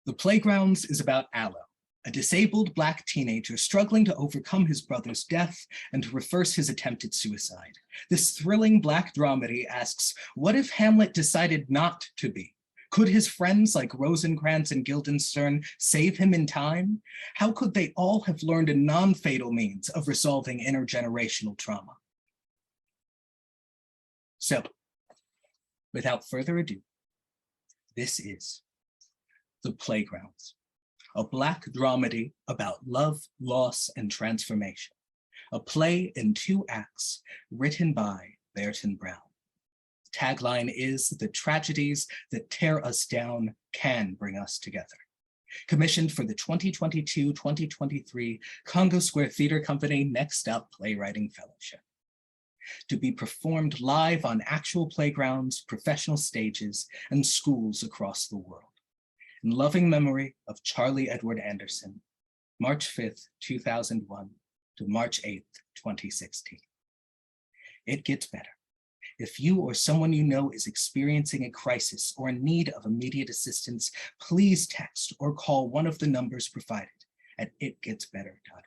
The Playgrounds is about Aloe, a disabled Black teenager struggling to overcome his brother's death and to reverse his attempted suicide. This thrilling Black dramedy asks, what if Hamlet decided not to be? Could his friends like Rosencrantz and Guildenstern save him in time? How could they all have learned a non-fatal means of resolving intergenerational trauma? So, without further ado, this is The Playgrounds, a Black dramedy about love, loss, and transformation. A play in 2 acts written by Bairton Brown. The tagline is, the tragedies that tear us down can bring us together. Commissioned for the 2022-2023 Congo Square Theatre Company Next Up Playwriting Fellowship. To be performed live on actual playgrounds, professional stages, and schools across the world. In loving memory of Charlie Edward Anderson, March 5th, 2001 to March 8th, 2016. It gets better. If you or someone you know is experiencing a crisis or in need of immediate assistance, please text or call one of the numbers provided at itgetsbetter.org.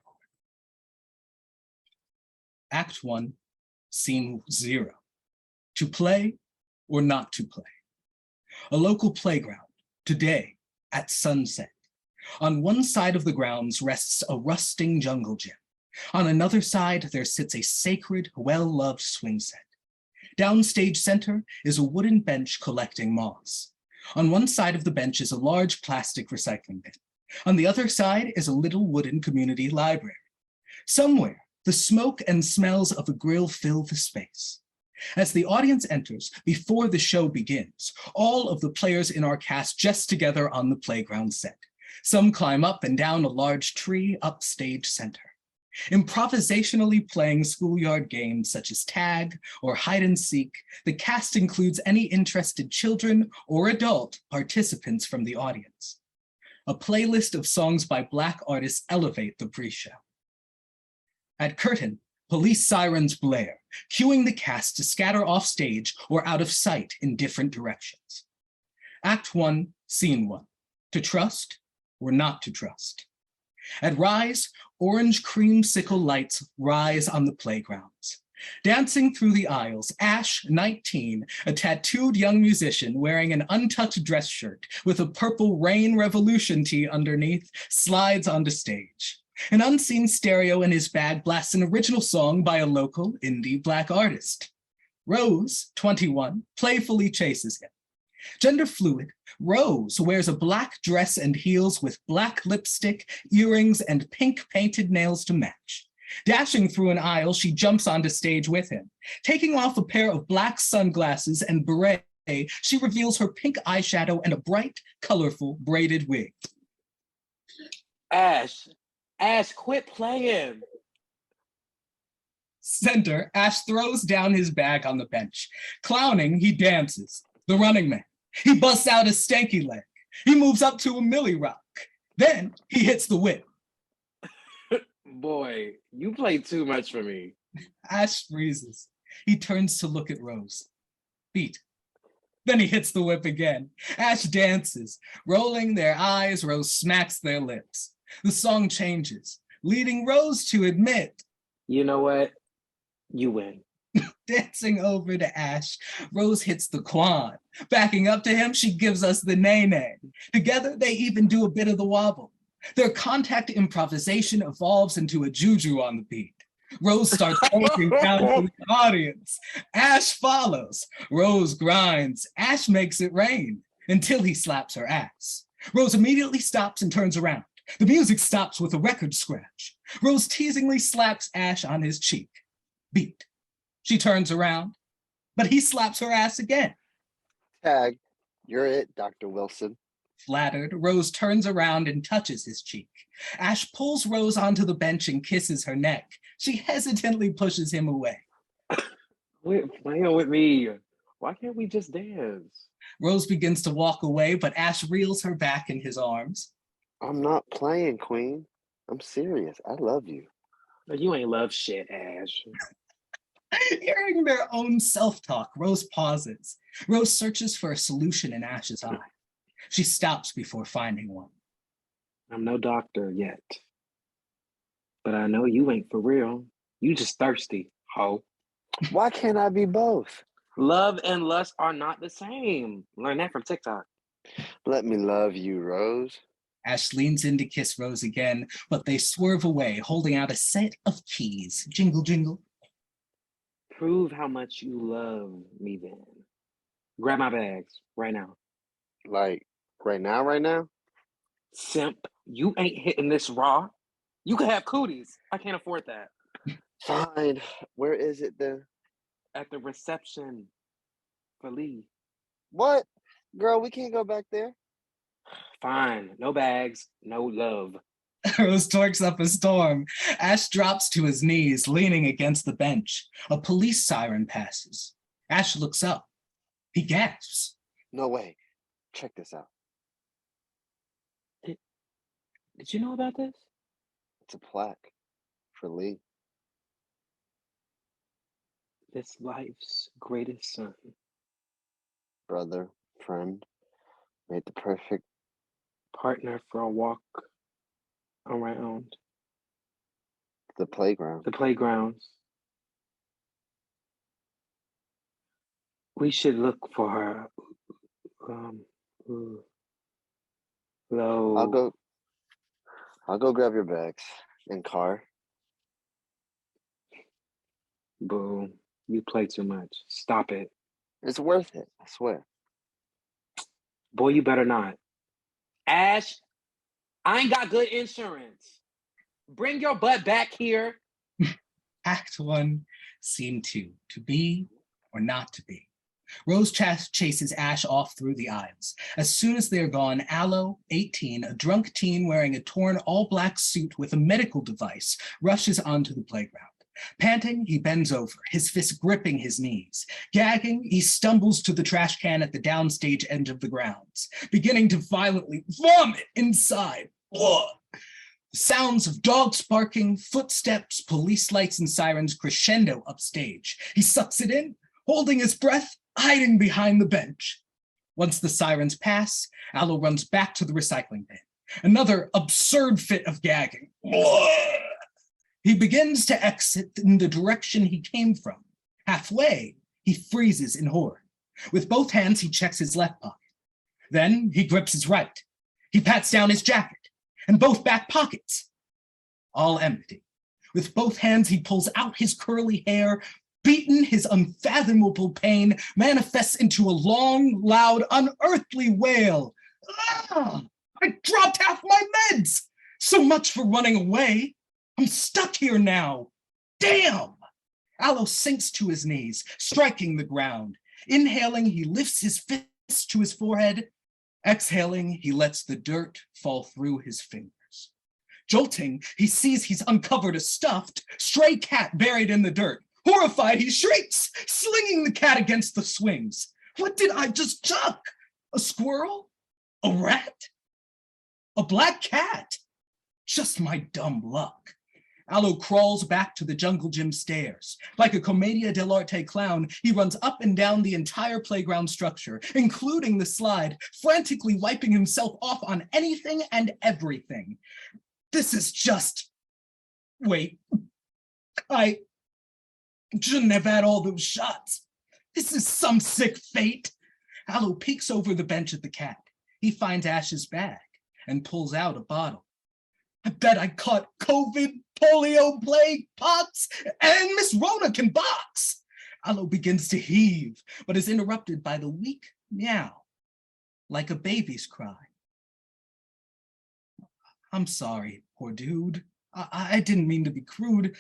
Act 1, Scene 0. To play or not to play. A local playground, today at sunset. On one side of the grounds rests a rusting jungle gym. On another side, there sits a sacred, well-loved swing set. Downstage center is a wooden bench collecting moss. On one side of the bench is a large plastic recycling bin. On the other side is a little wooden community library. Somewhere, the smoke and smells of a grill fill the space. As the audience enters, before the show begins, all of the players in our cast gest together on the playground set. Some climb up and down a large tree upstage center. Improvisationally playing schoolyard games such as tag or hide and seek, the cast includes any interested children or adult participants from the audience. A playlist of songs by Black artists elevate the pre-show. At curtain, police sirens blare, cueing the cast to scatter off stage or out of sight in different directions. Act 1, Scene 1, to trust or not to trust. At Rise, orange creamsicle lights rise on the playgrounds. Dancing through the aisles, Ash, 19, a tattooed young musician wearing an untucked dress shirt with a purple Rain Revolution tee underneath, slides onto stage. An unseen stereo in his bag blasts an original song by a local indie Black artist. Rose, 21, playfully chases him. Gender fluid, Rose wears a black dress and heels with black lipstick, earrings, and pink painted nails to match. Dashing through an aisle, she jumps onto stage with him. Taking off a pair of black sunglasses and beret, she reveals her pink eyeshadow and a bright, colorful braided wig. Ash, quit playing. Center, Ash throws down his bag on the bench. Clowning, he dances. The Running Man. He busts out a stanky leg. He moves up to a Millie Rock. Then he hits the whip. Boy, you play too much for me. Ash freezes. He turns to look at Rose. Beat. Then he hits the whip again. Ash dances. Rolling their eyes, Rose smacks their lips. The song changes, leading Rose to admit, you know what? You win. Dancing over to Ash, Rose hits the quan. Backing up to him, she gives us the nay-nay. Together, they even do a bit of the wobble. Their contact improvisation evolves into a juju on the beat. Rose starts walking down to the audience. Ash follows. Rose grinds. Ash makes it rain until he slaps her ass. Rose immediately stops and turns around. The music stops with a record scratch. Rose teasingly slaps Ash on his cheek. Beat. She turns around, but he slaps her ass again. Tag, you're it, Dr. Wilson. Flattered, Rose turns around and touches his cheek. Ash pulls Rose onto the bench and kisses her neck. She hesitantly pushes him away. Quit playing with me. Why can't we just dance? Rose begins to walk away, but Ash reels her back in his arms. I'm not playing, Queen. I'm serious. I love you. But you ain't love shit, Ash. Hearing their own self-talk, Rose pauses. Rose searches for a solution in Ash's eye. She stops before finding one. I'm no doctor yet, but I know you ain't for real. You just thirsty, ho. Why can't I be both? Love and lust are not the same. Learn that from TikTok. Let me love you, Rose. Ash leans in to kiss Rose again, but they swerve away, holding out a set of keys. Jingle, jingle. Prove how much you love me then. Grab my bags right now. Like, right now, right now? Simp, you ain't hitting this raw. You could have cooties. I can't afford that. Fine. Where is it then? At the reception for Lee. What? Girl, we can't go back there. Fine. No bags, no love. Rose torques up a storm. Ash drops to his knees, leaning against the bench. A police siren passes. Ash looks up. He gasps. No way. Check this out. Did you know about this? It's a plaque for Lee. This life's greatest son. Brother, friend, made the perfect Partner for a walk around the playground. the playgrounds. We should look for her. Low. I'll go grab your bags and car. Boo. You play too much. Stop it. It's worth it, I swear. Boy, you better not. Ash, I ain't got good insurance. Bring your butt back here. Act 1, Scene 2. To be or not to be. Rose chases Ash off through the aisles. As soon as they're gone, Aloe, 18, a drunk teen wearing a torn all-black suit with a medical device, rushes onto the playground. Panting, he bends over, his fist gripping his knees. Gagging, he stumbles to the trash can at the downstage end of the grounds, beginning to violently vomit inside. Ugh. Sounds of dogs barking, footsteps, police lights, and sirens crescendo upstage. He sucks it in, holding his breath, hiding behind the bench. Once the sirens pass, Aloe runs back to the recycling bin. Another absurd fit of gagging. Ugh. He begins to exit in the direction he came from. Halfway, he freezes in horror. With both hands, he checks his left pocket. Then he grips his right. He pats down his jacket and both back pockets. All empty. With both hands, he pulls out his curly hair. Beaten, his unfathomable pain manifests into a long, loud, unearthly wail. Ah! I dropped half my meds! So much for running away. I'm stuck here now. Damn! Aloe sinks to his knees, striking the ground. Inhaling, he lifts his fist to his forehead. Exhaling, he lets the dirt fall through his fingers. Jolting, he sees he's uncovered a stuffed, stray cat buried in the dirt. Horrified, he shrieks, slinging the cat against the swings. What did I just chuck? A squirrel? A rat? A black cat? Just my dumb luck. Aloe crawls back to the jungle gym stairs. Like a commedia dell'arte clown, he runs up and down the entire playground structure, including the slide, frantically wiping himself off on anything and everything. This is just... Wait. I shouldn't have had all those shots. This is some sick fate. Aloe peeks over the bench at the cat. He finds Ash's bag and pulls out a bottle. I bet I caught COVID, polio, plague, pox, and Miss Rona can box. Aloe begins to heave, but is interrupted by the weak meow, like a baby's cry. I'm sorry, poor dude. I didn't mean to be crude.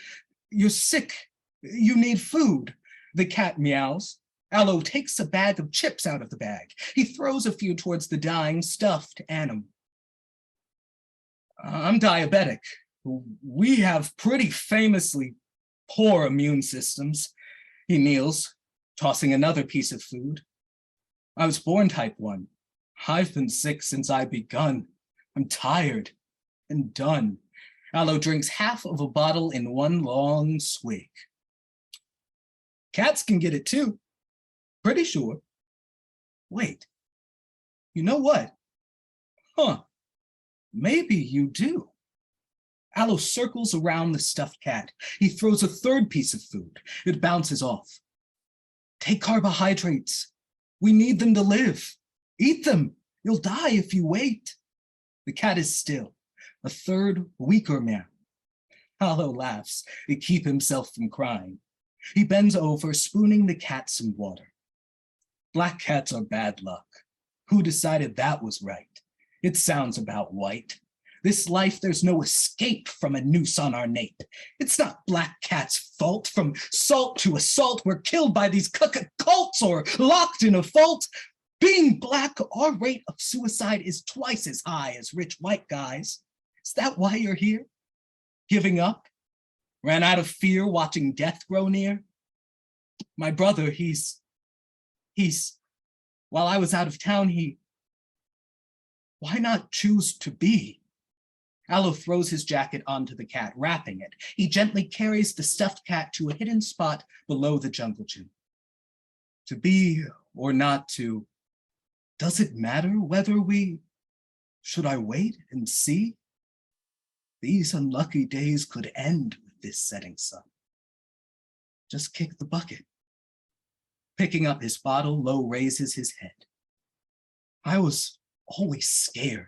You're sick. You need food. The cat meows. Aloe takes a bag of chips out of the bag. He throws a few towards the dying, stuffed animal. I'm diabetic. We have pretty famously poor immune systems. He kneels, tossing another piece of food. I was born type 1. I've been sick since I begun. I'm tired and done. Aloe drinks half of a bottle in one long swig. Cats can get it too. Pretty sure. Wait, you know what? Huh, maybe you do. Aloe circles around the stuffed cat. He throws a third piece of food. It bounces off. Take carbohydrates. We need them to live. Eat them. You'll die if you wait. The cat is still, a third, weaker man. Aloe laughs to keep himself from crying. He bends over, spooning the cat some water. Black cats are bad luck. Who decided that was right? It sounds about white. This life, there's no escape from a noose on our nape. It's not black cat's fault. From salt to assault, we're killed by these cults or locked in a vault. Being black, our rate of suicide is twice as high as rich white guys. Is that why you're here? Giving up? Ran out of fear watching death grow near? My brother, while I was out of town, why not choose to be? Aloe throws his jacket onto the cat, wrapping it. He gently carries the stuffed cat to a hidden spot below the jungle gym. To be or not to, does it matter whether should I wait and see? These unlucky days could end with this setting sun. Just kick the bucket. Picking up his bottle, Lo raises his head. I was always scared.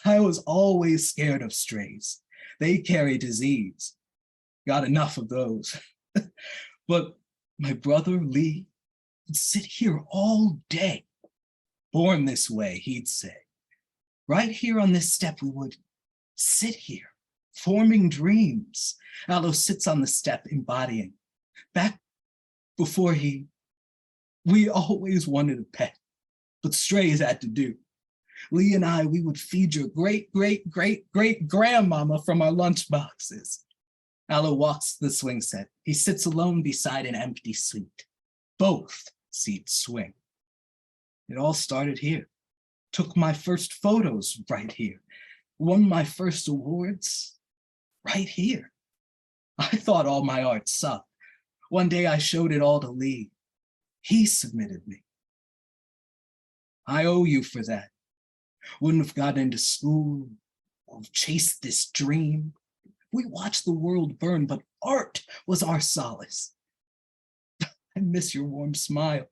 I was always scared of strays. They carry disease. Got enough of those. But my brother Lee would sit here all day. Born this way, he'd say. Right here on this step, we would sit here, forming dreams. Aloe sits on the step, embodying. Back before we always wanted a pet, but strays had to do. Lee and I, we would feed your great-great-great-great-grandmama from our lunch boxes. Aloe walks to the swing set. He sits alone beside an empty seat. Both seats swing. It all started here. Took my first photos right here. Won my first awards right here. I thought all my art sucked. One day I showed it all to Lee. He submitted me. I owe you for that. Wouldn't have gotten into school or chased this dream. We watched the world burn, but art was our solace. I miss your warm smile.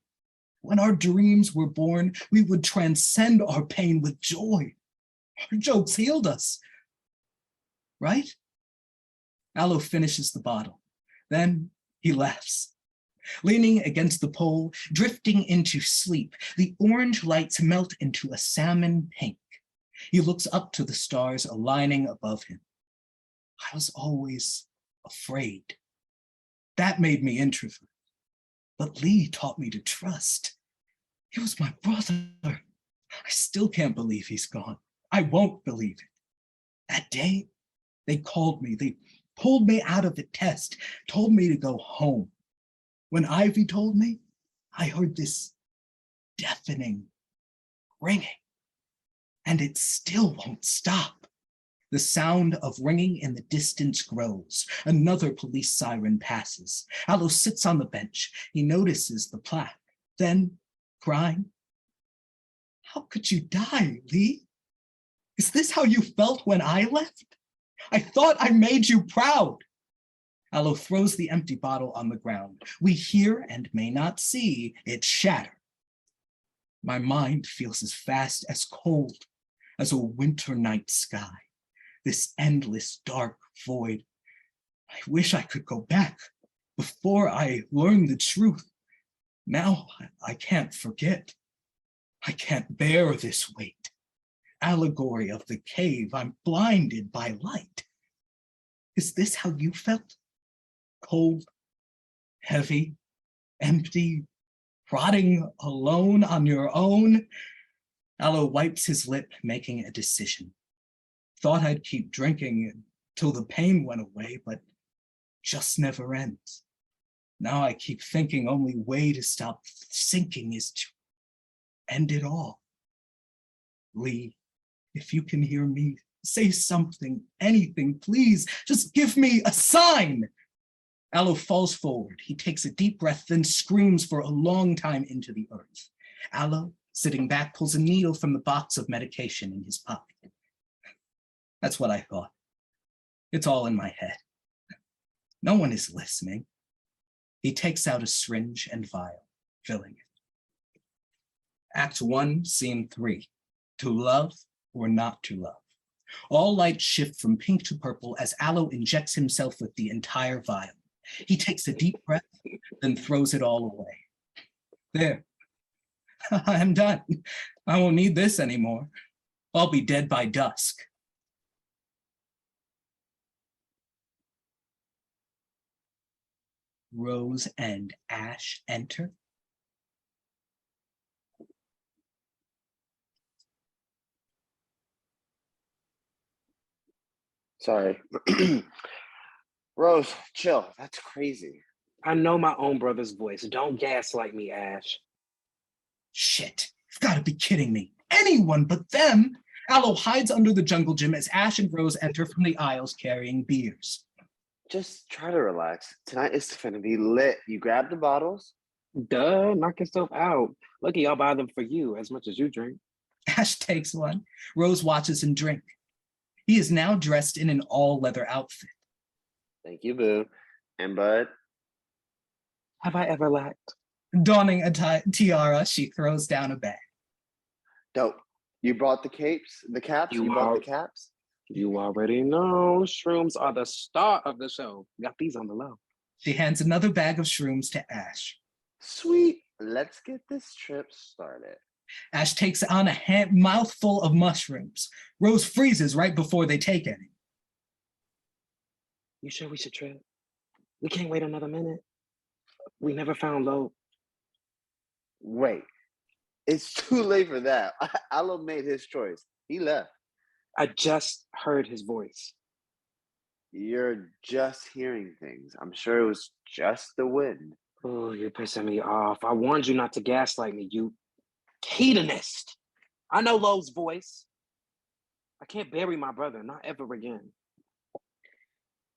When our dreams were born, we would transcend our pain with joy. Our jokes healed us, right? Aloe finishes the bottle. Then he laughs. Leaning against the pole, drifting into sleep, the orange lights melt into a salmon pink. He looks up to the stars aligning above him. I was always afraid. That made me introvert. But Lee taught me to trust. He was my brother. I still can't believe he's gone. I won't believe it. That day, they called me. They pulled me out of the test, told me to go home. When Ivy told me, I heard this deafening ringing, and it still won't stop. The sound of ringing in the distance grows. Another police siren passes. Aloe sits on the bench. He notices the plaque. Then, crying, how could you die, Lee? Is this how you felt when I left? I thought I made you proud. Aloe throws the empty bottle on the ground. We hear and may not see it shatter. My mind feels as fast, as cold as a winter night sky. This endless dark void. I wish I could go back before I learned the truth. Now I can't forget. I can't bear this weight. Allegory of the cave, I'm blinded by light. Is this how you felt? Cold, heavy, empty, rotting alone on your own? Aloe wipes his lip, making a decision. Thought I'd keep drinking till the pain went away, but just never ends. Now I keep thinking only way to stop sinking is to end it all. Lee, if you can hear me, say something, anything, please. Just give me a sign. Aloe falls forward. He takes a deep breath, then screams for a long time into the earth. Aloe sitting back, pulls a needle from the box of medication in his pocket. That's what I thought. It's all in my head. No one is listening. He takes out a syringe and vial, filling it. Act 1, Scene 3. To love or not to love. All lights shift from pink to purple as Aloe injects himself with the entire vial. He takes a deep breath, then throws it all away. There. I'm done. I won't need this anymore. I'll be dead by dusk. Rose and Ash enter. Sorry. Rose, chill. That's crazy. I know my own brother's voice. Don't gaslight me, Ash. Shit, you've got to be kidding me. Anyone but them. Aloe hides under the jungle gym as Ash and Rose enter from the aisles carrying beers. Just try to relax. Tonight is gonna be lit. You grab the bottles. Duh, knock yourself out. Lucky I'll buy them for you as much as you drink. Ash takes one. Rose watches him drink. He is now dressed in an all-leather outfit. Thank you, boo. And bud, Have I ever lacked? Donning a tiara, she throws down a bag. dope. You brought the capes, the caps. You brought the caps. You already know shrooms are the star of the show. Got these on the low. She hands another bag of shrooms to Ash. Sweet. Let's get this trip started. Ash takes on a mouthful of mushrooms. Rose freezes right before they take any. You sure we should trip? We can't wait another minute. We never found Lo. Wait. It's too late for that. Aloe made his choice. He left. I just heard his voice. You're just hearing things. I'm sure it was just the wind. Oh, you're pissing me off. I warned you not to gaslight me, you hedonist. I know Lo's voice. I can't bury my brother, not ever again.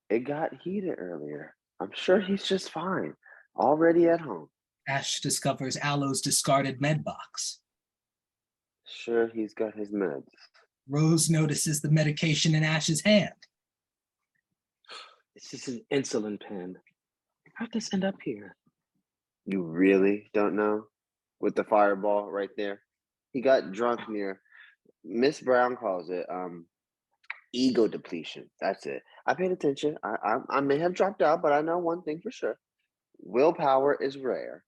It got heated earlier. I'm sure he's just fine. Already at home. Ash discovers Aloe's discarded med box. Sure, he's got his meds. Rose notices the medication in Ash's hand. It's just an insulin pen. How'd this end up here? You really don't know? With the fireball right there. He got drunk near, Miss Brown calls it ego depletion. That's it. I paid attention. I may have dropped out, but I know one thing for sure. Willpower is rare.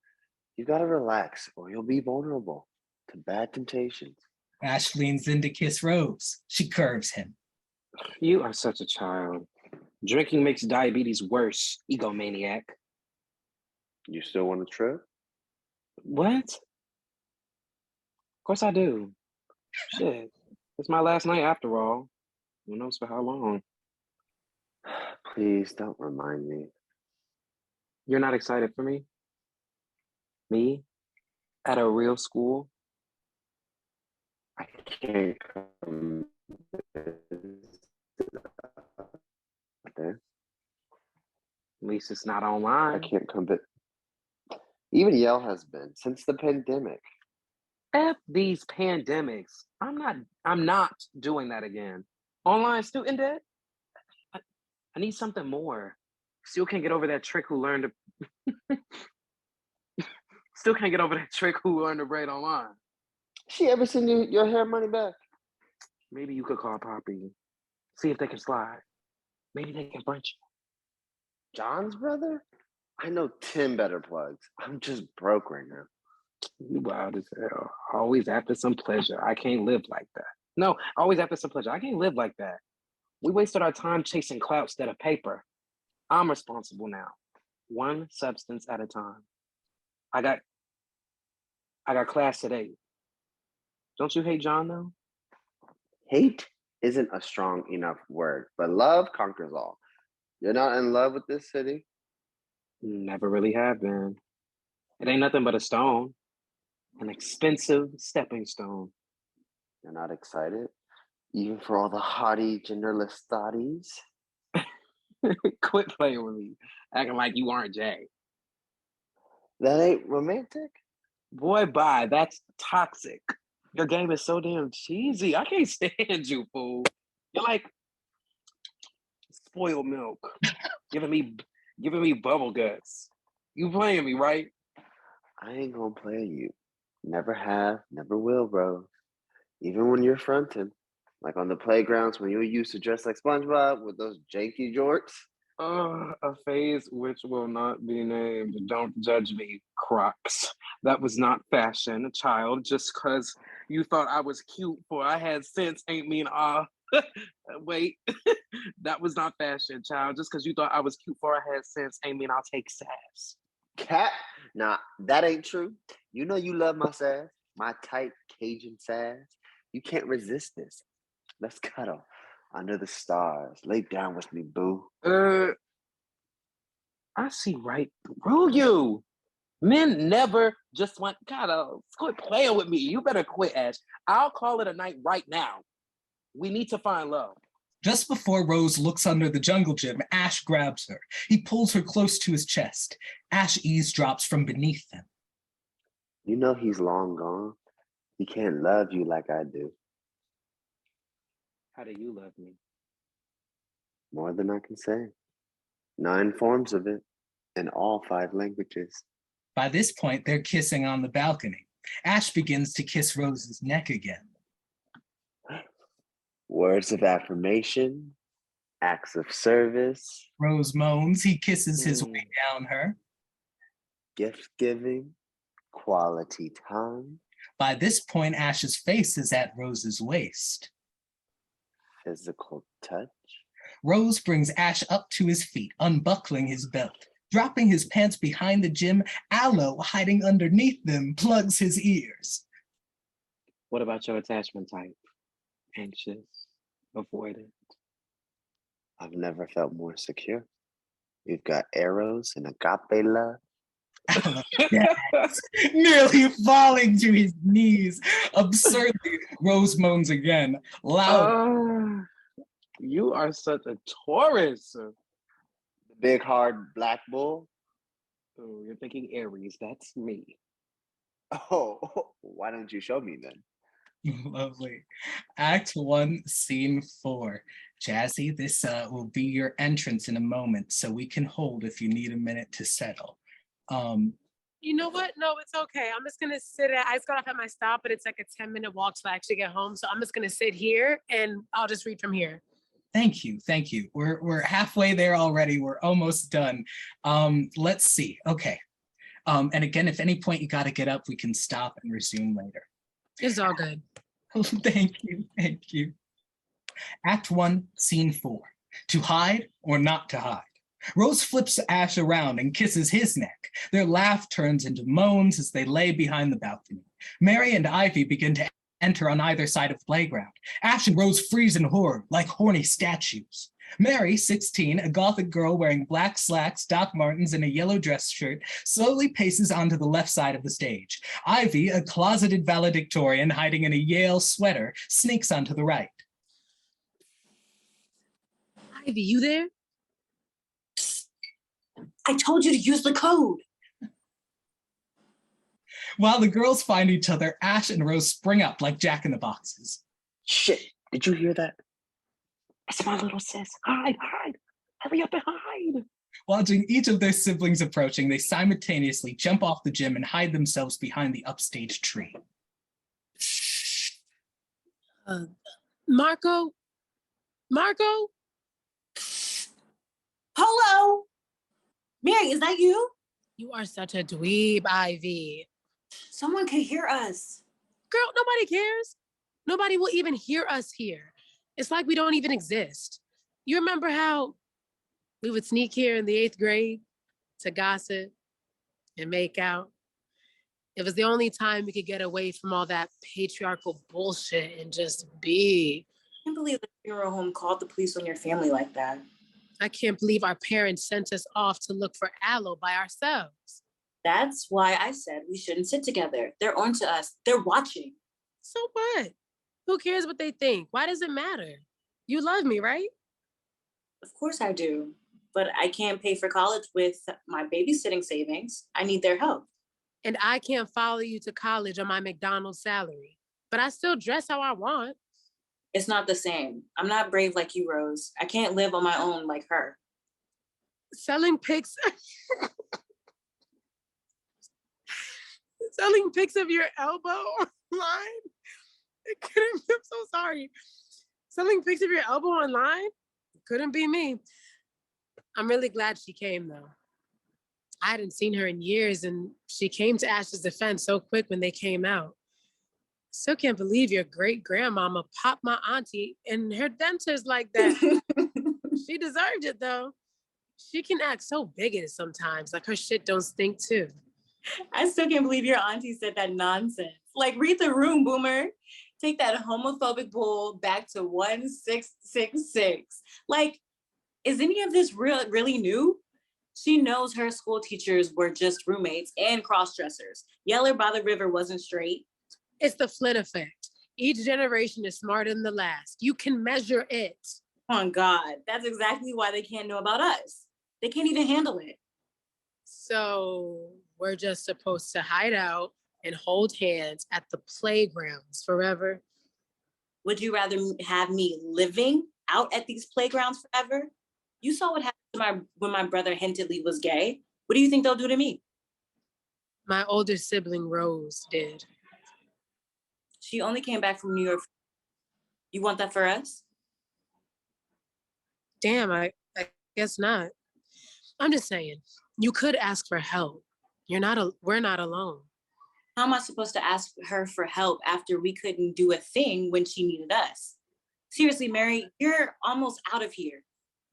You gotta relax or you'll be vulnerable to bad temptations. Ash leans in to kiss Rose. She curves him. You are such a child. Drinking makes diabetes worse, egomaniac. You still want to trip? What? Of course I do. Shit. It's my last night after all. Who knows for how long? Please don't remind me. You're not excited for me? Me? At a real school? I can't come there. At least it's not I online. can't come back. Even Yale has been since the pandemic. F these pandemics. I'm not doing that again. Online student debt? I need something more. Still can't get over that trick who learned to still can't get over that trick who learned to braid online. She ever send you your hair money back? Maybe you could call Poppy. See if they can slide. Maybe they can punch John's brother? I know 10 better plugs. I'm just broke right now. you. Wild as hell. Always after some pleasure. I can't live like that. No, always after some pleasure. I can't live like that. We wasted our time chasing clout instead of paper. I'm responsible now. One substance at a time. I got class at 8. Don't you hate John though? Hate isn't a strong enough word, but love conquers all. You're not in love with this city? Never really have been. It ain't nothing but a stone. An expensive stepping stone. You're not excited? Even for all the haughty, genderless thotties? Quit playing with me. Acting like you aren't Jay. That ain't romantic? Boy, bye. That's toxic. Your game is so damn cheesy. I can't stand you, fool. You're like spoiled milk, giving me bubble guts. You playing me, right? I ain't gonna play you. Never have, never will, bro. Even when you're fronting, like on the playgrounds when you used to dress like SpongeBob with those janky jorts. A phase which will not be named. Don't judge me, Crocs. That was not fashion, child. Just because you thought I was cute for I had sense ain't mean wait. That was not fashion, child. Just because you thought I was cute for I had sense ain't mean I'll take sass. Cat? Nah, that ain't true. You know you love my sass, my tight Cajun sass. You can't resist this. Let's cuddle under the stars. Lay down with me, boo. I see right through you. Men never just want, God, quit playing with me. You better quit, Ash. I'll call it a night right now. We need to find love. Just before Rose looks under the jungle gym, Ash grabs her. He pulls her close to his chest. Ash eavesdrops from beneath them. You know he's long gone. He can't love you like I do. How do you love me? More than I can say. 9 forms of it in all 5 languages. By this point, they're kissing on the balcony. Ash begins to kiss Rose's neck again. Words of affirmation, acts of service, Rose moans. He kisses his way down her. gift giving, quality time. By this point, Ash's face is at Rose's waist. Physical touch. Rose brings Ash up to his feet, unbuckling his belt. Dropping his pants behind the gym, Aloe, hiding underneath them, plugs his ears. What about your attachment type? Anxious, avoidant. I've never felt more secure. We've got arrows and agape love. Aloe, yes, nearly falling to his knees. Absurdly, Rose moans again, loud. You are such a Taurus. The big hard black bull. Oh, you're thinking Aries. That's me. Oh, why don't you show me then? Lovely. Act 1, Scene 4. Jazzy, this will be your entrance in a moment, so we can hold if you need a minute to settle. You know what? No, it's okay. I'm just gonna I just got off at my stop, but it's like a 10-minute walk till I actually get home. So I'm just gonna sit here and I'll just read from here. Thank you. We're halfway there already. We're almost done. Let's see. Okay. And again, if any point you got to get up, we can stop and resume later. It's all good. Thank you. Act 1, Scene 4. To hide or not to hide. Rose flips Ash around and kisses his neck. Their laugh turns into moans as they lay behind the balcony. Mary and Ivy begin to enter on either side of the playground. Ash and Rose freeze in horror, like horny statues. Mary, 16, a gothic girl wearing black slacks, Doc Martens, and a yellow dress shirt, slowly paces onto the left side of the stage. Ivy, a closeted valedictorian hiding in a Yale sweater, sneaks onto the right. Ivy, you there? I told you to use the code. While the girls find each other, Ash and Rose spring up like jack-in-the-boxes. Shit, did you hear that? It's my little sis. Hide. Hurry up and hide. Watching each of their siblings approaching, they simultaneously jump off the gym and hide themselves behind the upstage tree. Marco? Polo! Mary, is that you? You are such a dweeb, Ivy. Someone could hear us. Girl, nobody cares. Nobody will even hear us here. It's like we don't even exist. You remember how we would sneak here in the 8th grade to gossip and make out? It was the only time we could get away from all that patriarchal bullshit and just be. I can't believe the funeral home called the police on your family like that. I can't believe our parents sent us off to look for Aloe by ourselves. That's why I said we shouldn't sit together. They're on to us. They're watching. So what? Who cares what they think? Why does it matter? You love me, right? Of course I do. But I can't pay for college with my babysitting savings. I need their help. And I can't follow you to college on my McDonald's salary, but I still dress how I want. It's not the same. I'm not brave like you, Rose. I can't live on my own like her. Selling pics. Selling pics of your elbow online. I'm so sorry. Selling pics of your elbow online? Couldn't be me. I'm really glad she came though. I hadn't seen her in years and she came to Ash's defense so quick when they came out. Still can't believe your great grandmama popped my auntie and her dentist like that. She deserved it though. She can act so bigoted sometimes, like her shit don't stink too. I still can't believe your auntie said that nonsense. Like, read the room, boomer. Take that homophobic bull back to 1666. Like, is any of this really new? She knows her school teachers were just roommates and cross-dressers. Yeller by the river wasn't straight. It's the Flynn effect. Each generation is smarter than the last. You can measure it. Oh, God. That's exactly why they can't know about us. They can't even handle it. So we're just supposed to hide out and hold hands at the playgrounds forever. Would you rather have me living out at these playgrounds forever? You saw what happened when my brother hintedly was gay. What do you think they'll do to me? My older sibling, Rose, did. She only came back from New York. You want that for us? Damn, I guess not. I'm just saying, you could ask for help. We're not alone. How am I supposed to ask her for help after we couldn't do a thing when she needed us? Seriously, Mary, you're almost out of here.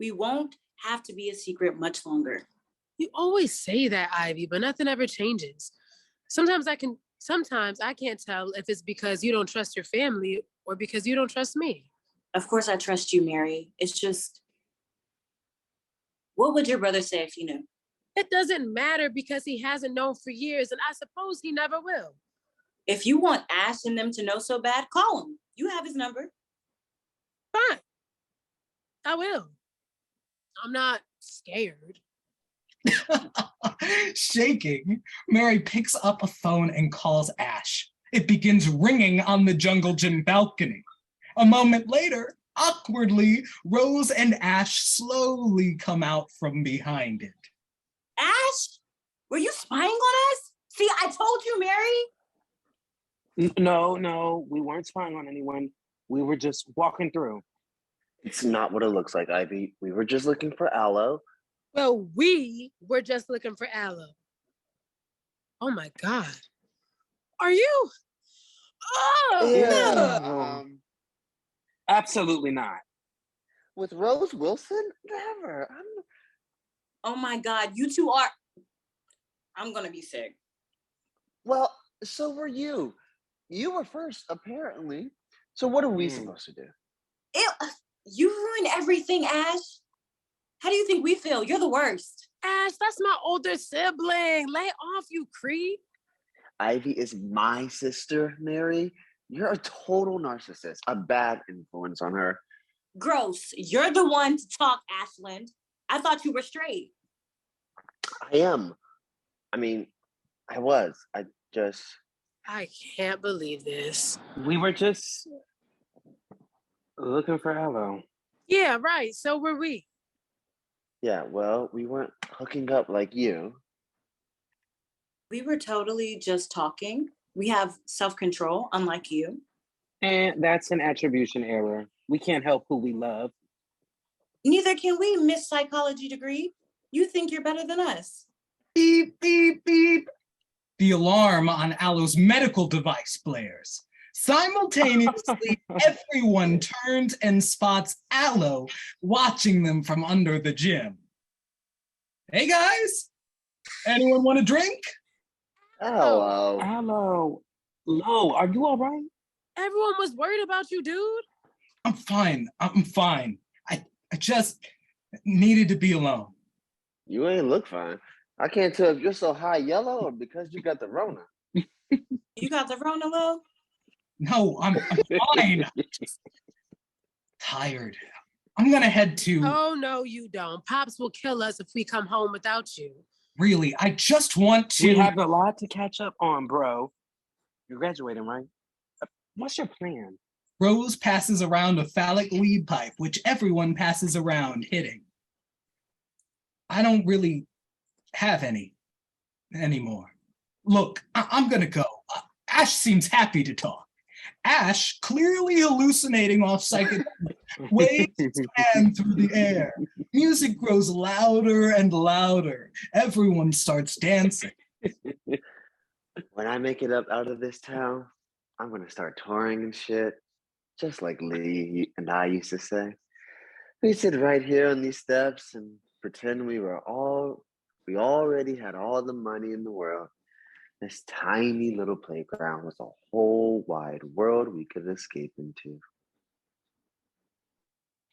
We won't have to be a secret much longer. You always say that, Ivy, but nothing ever changes. Sometimes I can't tell if it's because you don't trust your family or because you don't trust me. Of course I trust you, Mary. It's just, what would your brother say if you knew? It doesn't matter because he hasn't known for years, and I suppose he never will. If you want Ash and them to know so bad, call him. You have his number. Fine. I will. I'm not scared. Shaking, Mary picks up a phone and calls Ash. It begins ringing on the jungle gym balcony. A moment later, awkwardly, Rose and Ash slowly come out from behind it. Ash, were you spying on us? See, I told you, Mary. No, we weren't spying on anyone. We were just walking through. It's not what it looks like, Ivy. We were just looking for Aloe. Well, we were just looking for Aloe. Oh my God. Are you? Oh, Yeah. no. Absolutely not. With Rose Wilson? Never. Oh my God, you two are, I'm gonna be sick. Well, so were you. You were first, apparently. So what are we supposed to do? You ruined everything, Ash. How do you think we feel? You're the worst. Ash, that's my older sibling. Lay off, you creep. Ivy is my sister, Mary. You're a total narcissist, a bad influence on her. Gross. You're the one to talk, Ashland. I thought you were straight. I am. I mean, I was. I can't believe this. We were just looking for Aloe. Yeah, right. So were we. Yeah, well, we weren't hooking up like you. We were totally just talking. We have self-control, unlike you. And that's an attribution error. We can't help who we love. Neither can we, Miss Psychology degree. You think you're better than us. Beep, beep, beep. The alarm on Aloe's medical device blares. Simultaneously, everyone turns and spots Aloe watching them from under the gym. Hey guys, anyone want a drink? Hello. Aloe. Lo, are you all right? Everyone was worried about you, dude. I'm fine. I just needed to be alone. You ain't look fine. I can't tell if you're so high yellow or because you got the Rona. You got the Rona, Lo? No, I'm fine. Tired. I'm gonna head to. Oh, no, you don't. Pops will kill us if we come home without you. Really, I just want to. We have a lot to catch up on, bro. You're graduating, right? What's your plan? Rose passes around a phallic weed pipe, which everyone passes around, hitting. I don't really have any anymore. Look, I'm gonna go. Ash seems happy to talk. Ash, clearly hallucinating off psychedelics, waves his hand through the air. Music grows louder and louder. Everyone starts dancing. When I make it up out of this town, I'm gonna start touring and shit, just like Lee and I used to say. We sit right here on these steps and pretend we already had all the money in the world. This tiny little playground was a whole wide world we could escape into.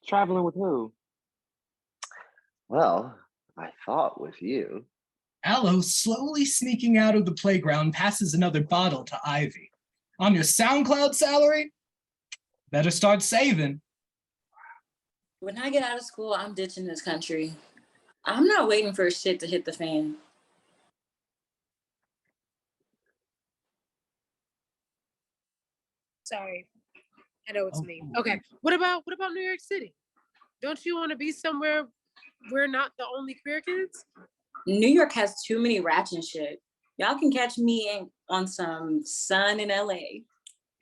Traveling with who? Well, I thought with you. Aloe, slowly sneaking out of the playground, passes another bottle to Ivy. On your SoundCloud salary? Better start saving. When I get out of school, I'm ditching this country. I'm not waiting for shit to hit the fan. Sorry. I know it's me. Okay. What about New York City? Don't you want to be somewhere we're not the only queer kids? New York has too many rats and shit. Y'all can catch me on some sun in LA.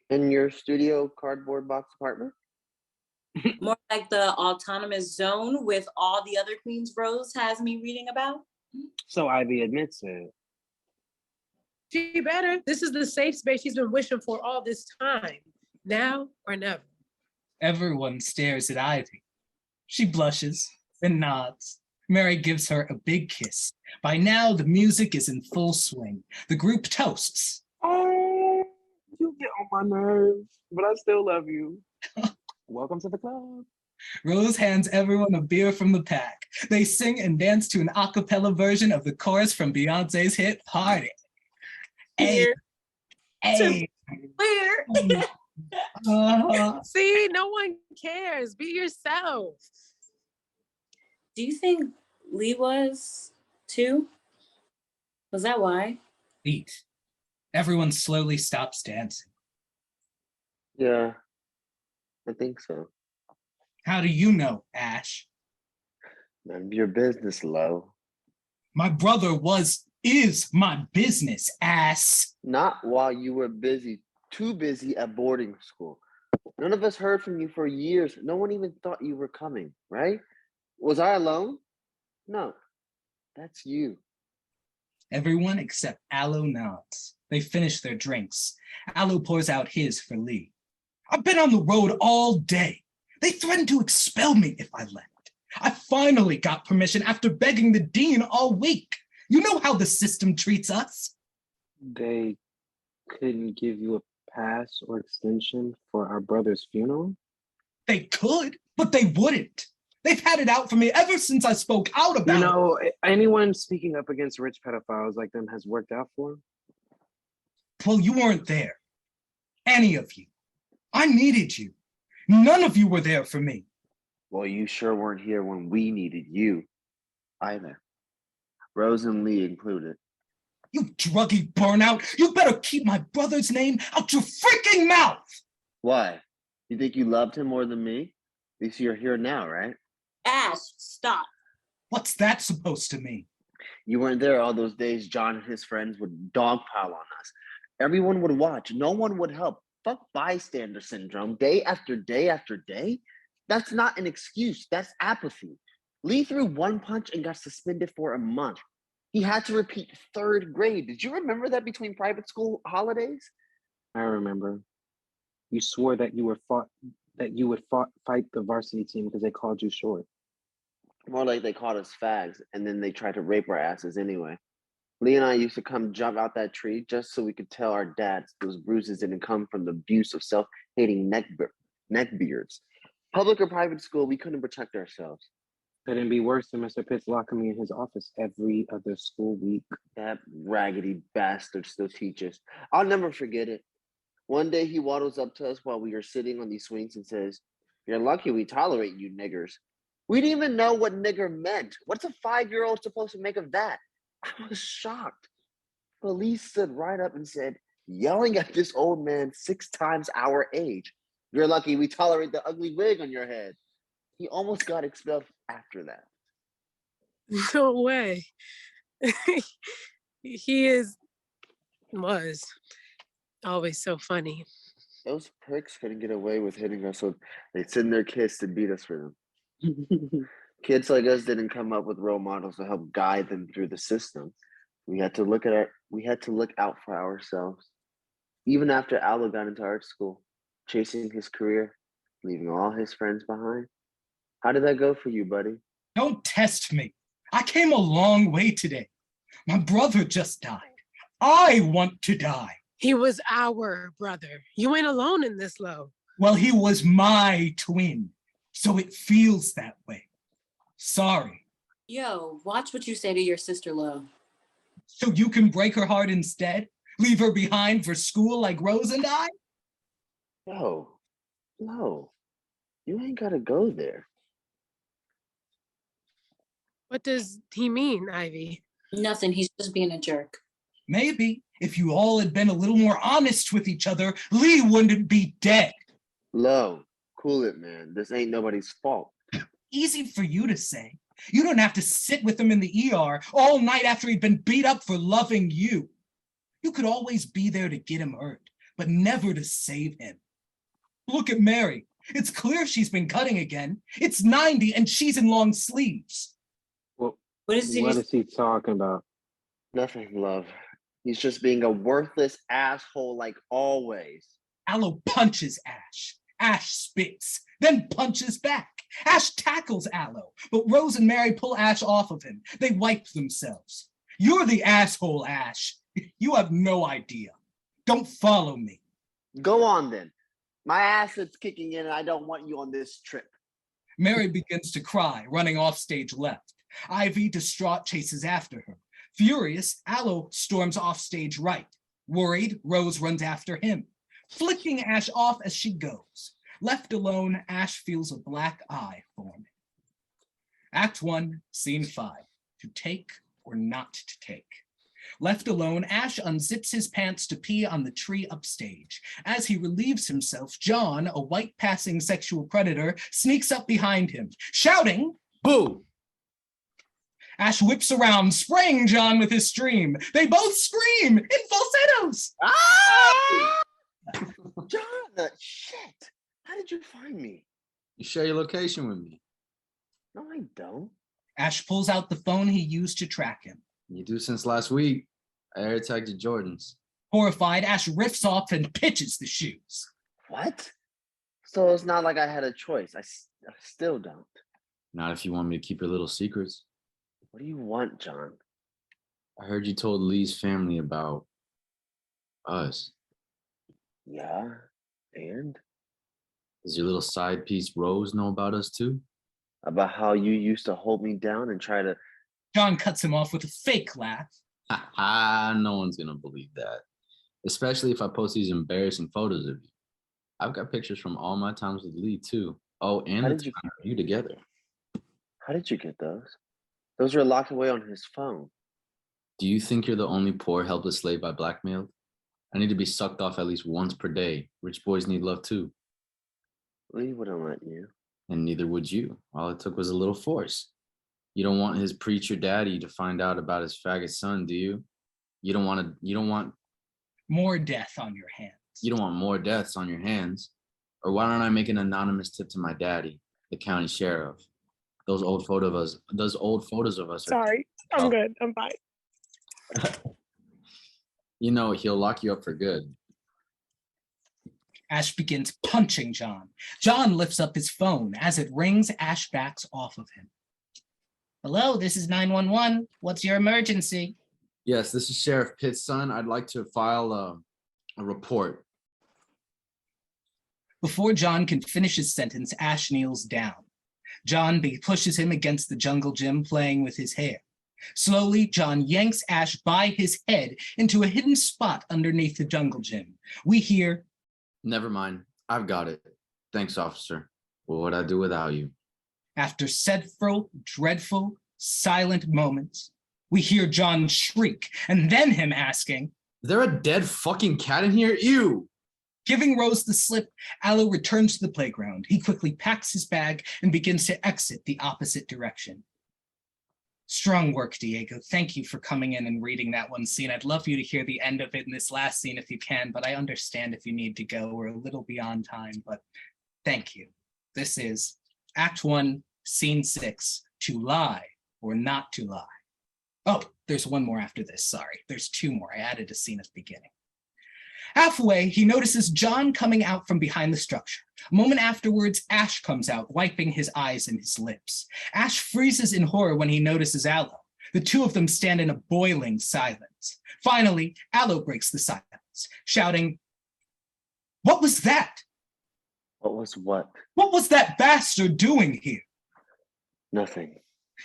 In your studio cardboard box apartment? More like the autonomous zone with all the other Queens Rose has me reading about. So Ivy admits it. She better. This is the safe space she's been wishing for all this time. Now or never. Everyone stares at Ivy. She blushes and nods. Mary gives her a big kiss. By now, the music is in full swing. The group toasts. Oh, you get on my nerves, but I still love you. Welcome to the club. Rose hands everyone a beer from the pack. They sing and dance to an a cappella version of the chorus from Beyonce's hit Party. Hey, hey. Where? See, no one cares. Be yourself. Do you think Lee was too? Was that why? Beat. Everyone slowly stops dancing. Yeah, I think so. How do you know, Ash? None of your business, Lo. My brother is my business, ass. Not while you were too busy at boarding school. None of us heard from you for years. No one even thought you were coming, right? Was I alone? No, that's you. Everyone except Aloe nods. They finish their drinks. Aloe pours out his for Lee. I've been on the road all day. They threatened to expel me if I left. I finally got permission after begging the dean all week. You know how the system treats us. They couldn't give you a pass or extension for our brother's funeral? They could, but they wouldn't. They've had it out for me ever since I spoke out about it. Anyone speaking up against rich pedophiles like them has worked out for them? Well, you weren't there. Any of you. I needed you. None of you were there for me. Well, you sure weren't here when we needed you either. Rose and Lee included. You druggy burnout. You better keep my brother's name out your freaking mouth. Why? You think you loved him more than me? At least you're here now, right? Ash, stop. What's that supposed to mean? You weren't there all those days John and his friends would dogpile on us. Everyone would watch. No one would help. Fuck bystander syndrome. Day after day after day. That's not an excuse. That's apathy. Lee threw one punch and got suspended for a month. He had to repeat third grade. Did you remember that between private school holidays? I remember. You swore that you would fight the varsity team because they called you short. More like they called us fags, and then they tried to rape our asses anyway. Lee and I used to come jump out that tree just so we could tell our dads those bruises didn't come from the abuse of self-hating neckbeards. Public or private school, we couldn't protect ourselves. Couldn't be worse than Mr. Pitts locking me in his office every other school week. That raggedy bastard still teaches. I'll never forget it. One day he waddles up to us while we are sitting on these swings and says, "You're lucky we tolerate you niggers." We didn't even know what nigger meant. What's a 5-year-old supposed to make of that? I was shocked. Police stood right up and said, yelling at this old man 6 times our age. You're lucky we tolerate the ugly wig on your head. He almost got expelled after that. No way. He was always so funny. Those pricks couldn't get away with hitting us, so they'd send their kids to beat us for them. Kids like us didn't come up with role models to help guide them through the system. We had to look out for ourselves. Even after Aloe got into art school, chasing his career, leaving all his friends behind. How did that go for you, buddy? Don't test me. I came a long way today. My brother just died. I want to die. He was our brother. You ain't alone in this, Lo. Well, he was my twin, so it feels that way. Sorry. Yo, watch what you say to your sister, Lo. So you can break her heart instead? Leave her behind for school like Rose and I? No, you ain't gotta go there. What does he mean, Ivy? Nothing, he's just being a jerk. Maybe if you all had been a little more honest with each other, Lee wouldn't be dead. Lo, cool it, man. This ain't nobody's fault. Easy for you to say. You don't have to sit with him in the ER all night after he'd been beat up for loving you. You could always be there to get him hurt, but never to save him. Look at Mary. It's clear she's been cutting again. It's 90 and she's in long sleeves. Well, What is what he? is he talking about? Nothing, love. He's just being a worthless asshole like always. Aloe punches Ash. Ash spits, then punches back. Ash tackles Aloe, but Rose and Mary pull Ash off of him. They wipe themselves. You're the asshole, Ash. You have no idea. Don't follow me. Go on then. My acid's kicking in and I don't want you on this trip. Mary begins to cry, running off stage left. Ivy, distraught, chases after her. Furious, Aloe storms off stage right. Worried, Rose runs after him, flicking Ash off as she goes. Left alone, Ash feels a black eye forming. Act 1, Scene 5. To take or not to take. Left alone, Ash unzips his pants to pee on the tree upstage. As he relieves himself, John, a white passing sexual predator, sneaks up behind him, shouting, "Boo!" Ash whips around, spraying John with his stream. They both scream in falsettos. Ah! John, shit. How did you find me? You share your location with me. No, I don't. Ash pulls out the phone he used to track him. You do since last week. I air tagged your Jordans. Horrified, Ash riffs off and pitches the shoes. What? So it's not like I had a choice. I still don't. Not if you want me to keep your little secrets. What do you want, John? I heard you told Lee's family about us. Yeah, and? Does your little side piece Rose know about us too? About how you used to hold me down and try to... John cuts him off with a fake laugh. Ha ha, no one's gonna believe that. Especially if I post these embarrassing photos of you. I've got pictures from all my times with Lee too. Oh, and How the did you- time of you together. How did you get those? Those were locked away on his phone. Do you think you're the only poor, helpless slave I blackmailed? I need to be sucked off at least once per day. Rich boys need love too. Lee wouldn't let you. And neither would you. All it took was a little force. You don't want his preacher daddy to find out about his faggot son, do you? You don't want More death on your hands. you don't want more deaths on your hands. Or why don't I make an anonymous tip to my daddy, the county sheriff? Those old photos of us. Sorry, I'm good. I'm fine. You know, he'll lock you up for good. Ash begins punching John. John lifts up his phone. As it rings, Ash backs off of him. Hello, this is 911. What's your emergency? Yes, this is Sheriff Pitt's son. I'd like to file a report. Before John can finish his sentence, Ash kneels down. John pushes him against the jungle gym, playing with his hair. Slowly, John yanks Ash by his head into a hidden spot underneath the jungle gym. We hear, Never mind. I've got it. Thanks, officer. What would I do without you? after several dreadful, silent moments, We hear John shriek, and then him asking, Is there a dead fucking cat in here? Ew! Giving Rose the slip, Aloe returns to the playground. He quickly packs his bag and begins to exit the opposite direction. Strong work, Diego. Thank you for coming in and reading that one scene. I'd love you to hear the end of it in this last scene if you can, but I understand if you need to go. We're a little beyond time, but thank you. This is Act 1, Scene 6, To Lie or Not to Lie. Oh, there's one more after this, sorry. There's two more. I added a scene at the beginning. Halfway, he notices John coming out from behind the structure. A moment afterwards, Ash comes out, wiping his eyes and his lips. Ash freezes in horror when he notices Aloe. The two of them stand in a boiling silence. Finally, Aloe breaks the silence, shouting, "What was that? What was what? What was that bastard doing here? Nothing.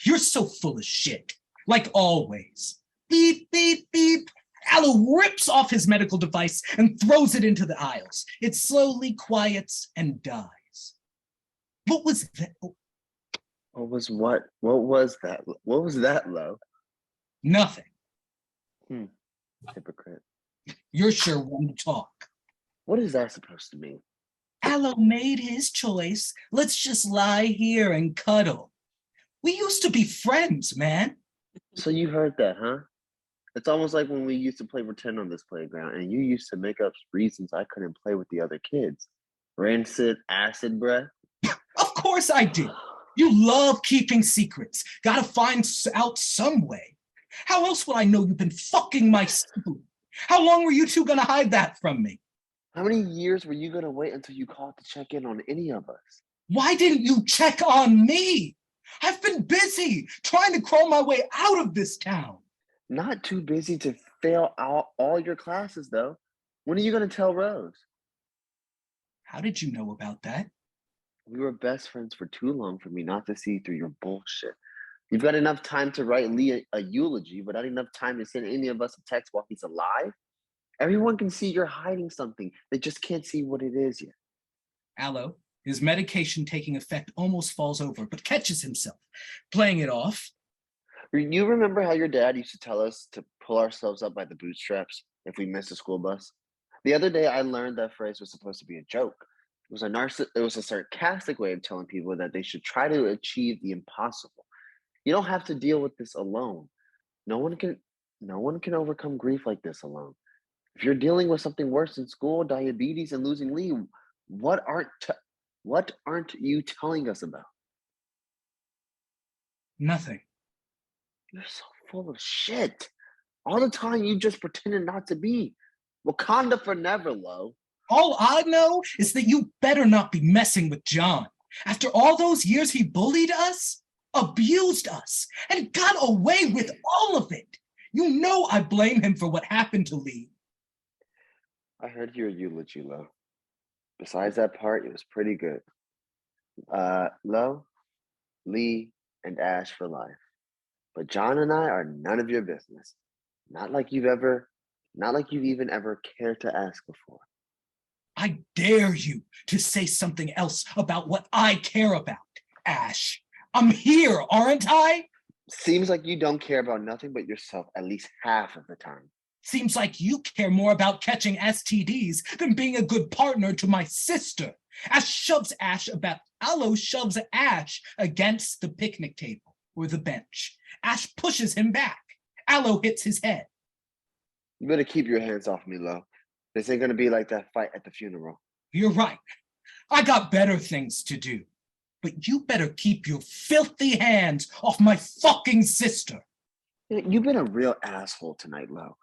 You're so full of shit, like always." Beep, beep, beep. Aloe rips off his medical device and throws it into the aisles. It slowly quiets and dies. What was that? What was what? What was that? What was that, Lo? Nothing. Hypocrite. You're sure one to talk. What is that supposed to mean? Aloe made his choice. Let's just lie here and cuddle. We used to be friends, man. So you heard that, huh? It's almost like when we used to play pretend on this playground and you used to make up reasons I couldn't play with the other kids. Rancid acid breath. Of course I did. You love keeping secrets. Gotta find out some way. How else would I know you've been fucking my sibling? How long were you two gonna hide that from me? How many years were you gonna wait until you called to check in on any of us? Why didn't you check on me? I've been busy trying to crawl my way out of this town. Not too busy to fail out all your classes, though. When are you gonna tell Rose? How did you know about that? We were best friends for too long for me not to see through your bullshit. You've got enough time to write Lee a eulogy, but not enough time to send any of us a text while he's alive? Everyone can see you're hiding something. They just can't see what it is yet. Aloe, his medication taking effect, almost falls over, but catches himself, playing it off. You remember how your dad used to tell us to pull ourselves up by the bootstraps if we missed a school bus? The other day, I learned that phrase was supposed to be a joke. It was a sarcastic way of telling people that they should try to achieve the impossible. You don't have to deal with this alone. No one can overcome grief like this alone. If you're dealing with something worse than school, diabetes, and losing Lee, what aren't you telling us about? Nothing. You're so full of shit. All the time you just pretended not to be. Wakanda for never, Lo. All I know is that you better not be messing with John. After all those years he bullied us, abused us, and got away with all of it. You know I blame him for what happened to Lee. I heard your eulogy, Lo. Besides that part, it was pretty good. Lo, Lee, and Ash for life. But John and I are none of your business. Not like you've even ever cared to ask before. I dare you to say something else about what I care about, Ash. I'm here, aren't I? Seems like you don't care about nothing but yourself at least half of the time. Seems like you care more about catching STDs than being a good partner to my sister. Aloe shoves Ash against the picnic table or the bench. Ash pushes him back. Aloe hits his head. You better keep your hands off me, Lo. This ain't gonna be like that fight at the funeral. You're right. I got better things to do. But you better keep your filthy hands off my fucking sister. You've been a real asshole tonight, Lo.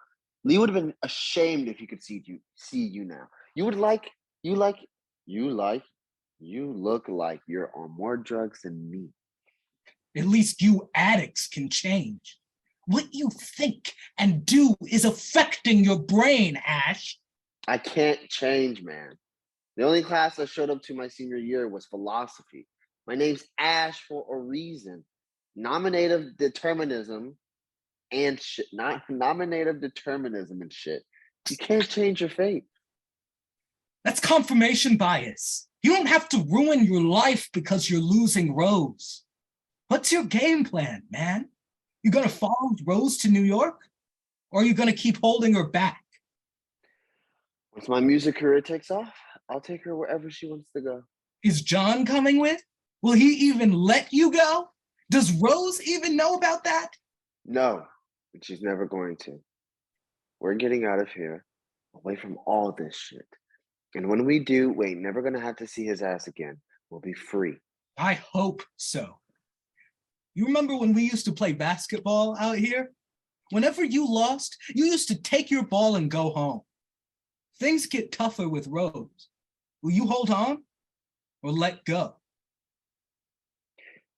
Lee would have been ashamed if he could see you now. You look like you're on more drugs than me. At least you addicts can change. What you think and do is affecting your brain, Ash. I can't change, man. The only class I showed up to my senior year was philosophy. My name's Ash for a reason. Nominative determinism and shit. Not nominative determinism and shit. You can't change your fate. That's confirmation bias. You don't have to ruin your life because you're losing Rose. What's your game plan, man? You gonna follow Rose to New York? Or are you gonna keep holding her back? Once my music career takes off, I'll take her wherever she wants to go. Is John coming with? Will he even let you go? Does Rose even know about that? No, but she's never going to. We're getting out of here, away from all this shit. And when we do, we ain't never gonna have to see his ass again. We'll be free. I hope so. You remember when we used to play basketball out here? Whenever you lost, you used to take your ball and go home. Things get tougher with Rose. Will you hold on or let go?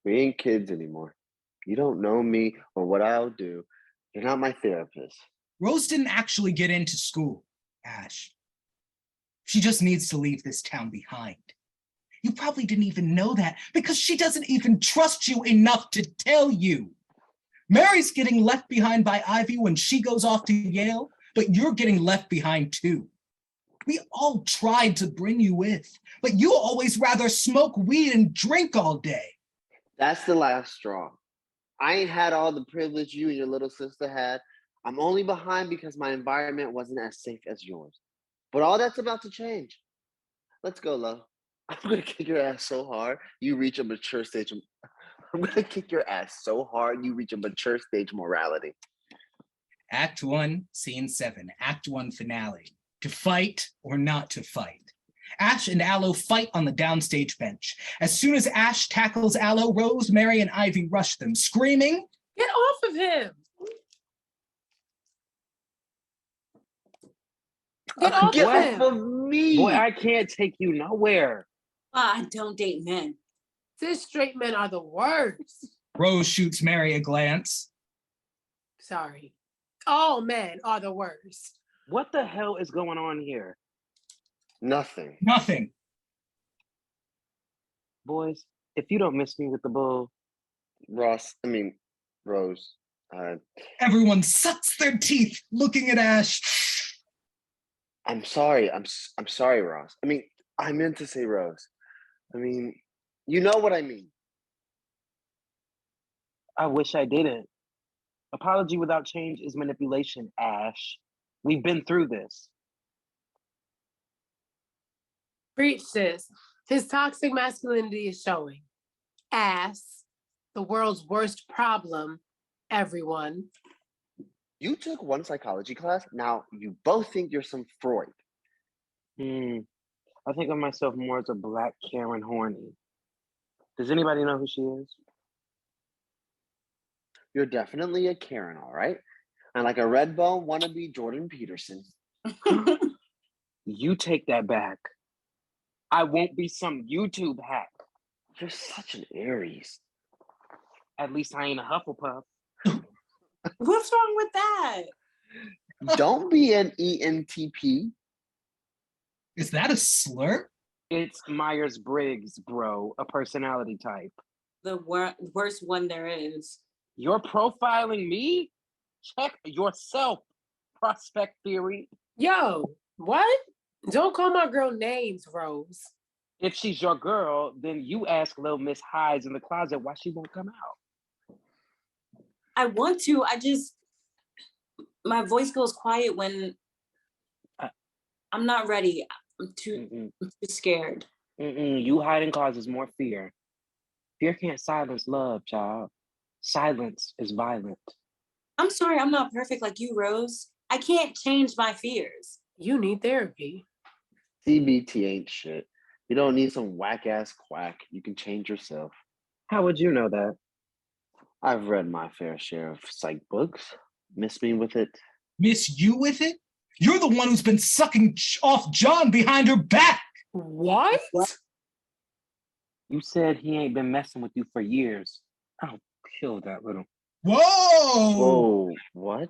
We ain't kids anymore. You don't know me or what I'll do. You're not my therapist. Rose didn't actually get into school, Ash. She just needs to leave this town behind. You probably didn't even know that because she doesn't even trust you enough to tell you. Mary's getting left behind by Ivy when she goes off to Yale, but you're getting left behind too. We all tried to bring you with, but you always rather smoke weed and drink all day. That's the last straw. I ain't had all the privilege you and your little sister had. I'm only behind because my environment wasn't as safe as yours. But all that's about to change. Let's go, love. I'm gonna kick your ass so hard you reach a mature stage. I'm gonna kick your ass so hard you reach a mature stage morality. Act 1, Scene 7, Act 1 finale. To fight or not to fight. Ash and Aloe fight on the downstage bench. As soon as Ash tackles Aloe, Rose, Mary, and Ivy rush them, screaming, Get off of him! Get off Get of off him! of me! Boy, I can't take you nowhere. I don't date men. Cis straight men are the worst. Rose shoots Mary a glance. Sorry. All men are the worst. What the hell is going on here? Nothing. Nothing. Boys, if you don't miss me with the bull, Rose. Everyone sucks their teeth looking at Ash. I'm sorry. I'm sorry, Ross. I meant to say Rose. You know what I mean. I wish I didn't. Apology without change is manipulation, Ash. We've been through this. Preach, sis. His toxic masculinity is showing. Ass, the world's worst problem, everyone. You took one psychology class. Now you both think you're some Freud. I think of myself more as a black Karen Horney. Does anybody know who she is? You're definitely a Karen, all right? And like a red bone wannabe Jordan Peterson. You take that back. I won't be some YouTube hack. You're such an Aries. At least I ain't a Hufflepuff. What's wrong with that? Don't be an ENTP. Is that a slur? It's Myers-Briggs, bro, a personality type. The worst one there is. You're profiling me? Check yourself, prospect theory. Yo, what? Don't call my girl names, Rose. If she's your girl, then you ask little Miss Hides in the closet why she won't come out. I want to. My voice goes quiet when I'm not ready. I'm too scared. You hiding causes more fear. Fear can't silence love, child. Silence is violent. I'm sorry, I'm not perfect like you, Rose. I can't change my fears. You need therapy. CBT ain't shit. You don't need some whack-ass quack. You can change yourself. How would you know that? I've read my fair share of psych books. Miss me with it? Miss you with it? You're the one who's been sucking off John behind her back. What? You said he ain't been messing with you for years. I'll kill that little. Whoa! Whoa, what?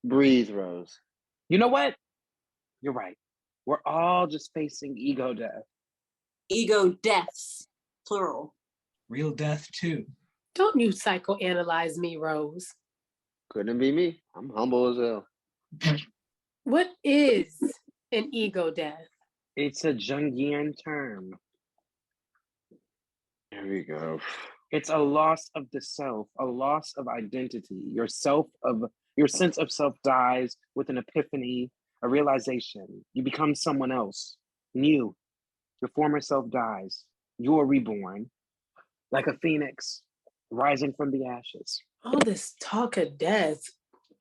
Breathe, Rose. You know what? You're right. We're all just facing ego death. Ego deaths, plural. Real death, too. Don't you psychoanalyze me, Rose. Couldn't be me. I'm humble as hell. What is an ego death? It's a Jungian term. Here we go. It's a loss of the self, a loss of identity. Your sense of self dies with an epiphany, a realization. You become someone else, new. Your former self dies. You are reborn, like a phoenix rising from the ashes. All this talk of death.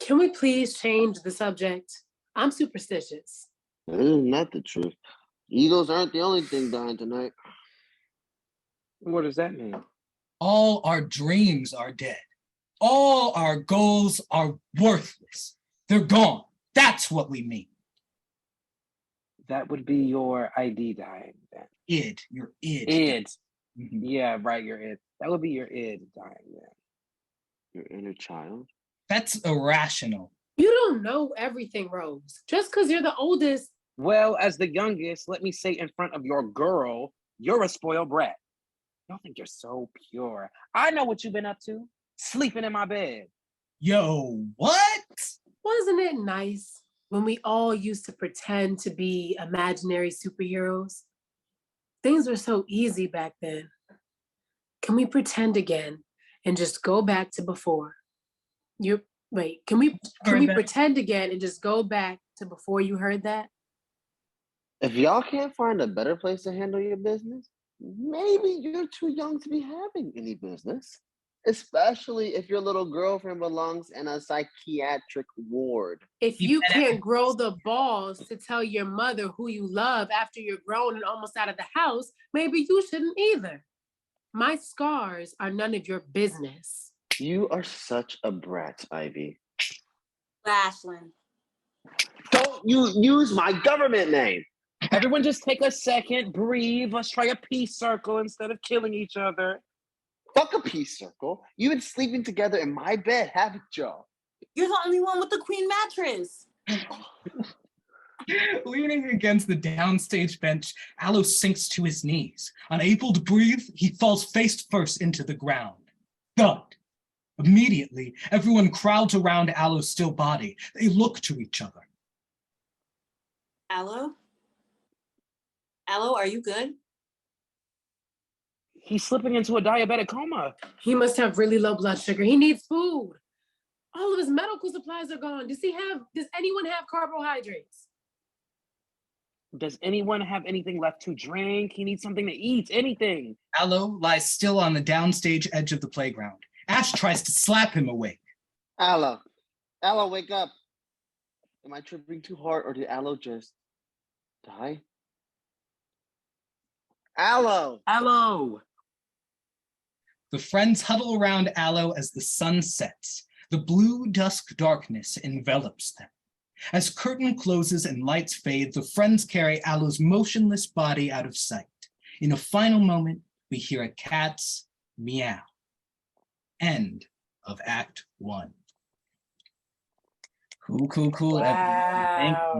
Can we please change the subject? I'm superstitious. Isn't that the truth? Eagles aren't the only thing dying tonight. What does that mean? All our dreams are dead. All our goals are worthless. They're gone. That's what we mean. That would be your ID dying then. Your id. Id. Mhm. Yeah, right, your id. That would be your id dying then. Your inner child. That's irrational. You don't know everything, Rose. Just because you're the oldest. Well, as the youngest, let me say in front of your girl, you're a spoiled brat. Y'all think you're so pure. I know what you've been up to. Sleeping in my bed. Yo, what? Wasn't it nice when we all used to pretend to be imaginary superheroes? Things were so easy back then. Can we pretend again and just go back to before? Can we pretend again and just go back to before you heard that? If y'all can't find a better place to handle your business, maybe you're too young to be having any business. Especially if your little girlfriend belongs in a psychiatric ward. If you can't grow the balls to tell your mother who you love after you're grown and almost out of the house, maybe you shouldn't either. My scars are none of your business. You are such a brat, Ivy. Ashlyn. Don't you use my government name. Everyone just take a second, breathe. Let's try a peace circle instead of killing each other. Fuck a peace circle. You've been sleeping together in my bed, haven't y'all? You're the only one with the queen mattress. Leaning against the downstage bench, Aloe sinks to his knees. Unable to breathe, he falls face first into the ground. Thud. Immediately, everyone crowds around Aloe's still body. They look to each other. Aloe? Aloe, are you good? He's slipping into a diabetic coma. He must have really low blood sugar. He needs food. All of his medical supplies are gone. Does anyone have carbohydrates? Does anyone have anything left to drink? He needs something to eat, anything. Aloe lies still on the downstage edge of the playground. Ash tries to slap him awake. Aloe, wake up. Am I tripping too hard or did Aloe just die? Aloe! The friends huddle around Aloe as the sun sets. The blue dusk darkness envelops them. As curtain closes and lights fade, the friends carry Aloe's motionless body out of sight. In a final moment, we hear a cat's meow. End of Act 1. Cool. Wow. Thank you.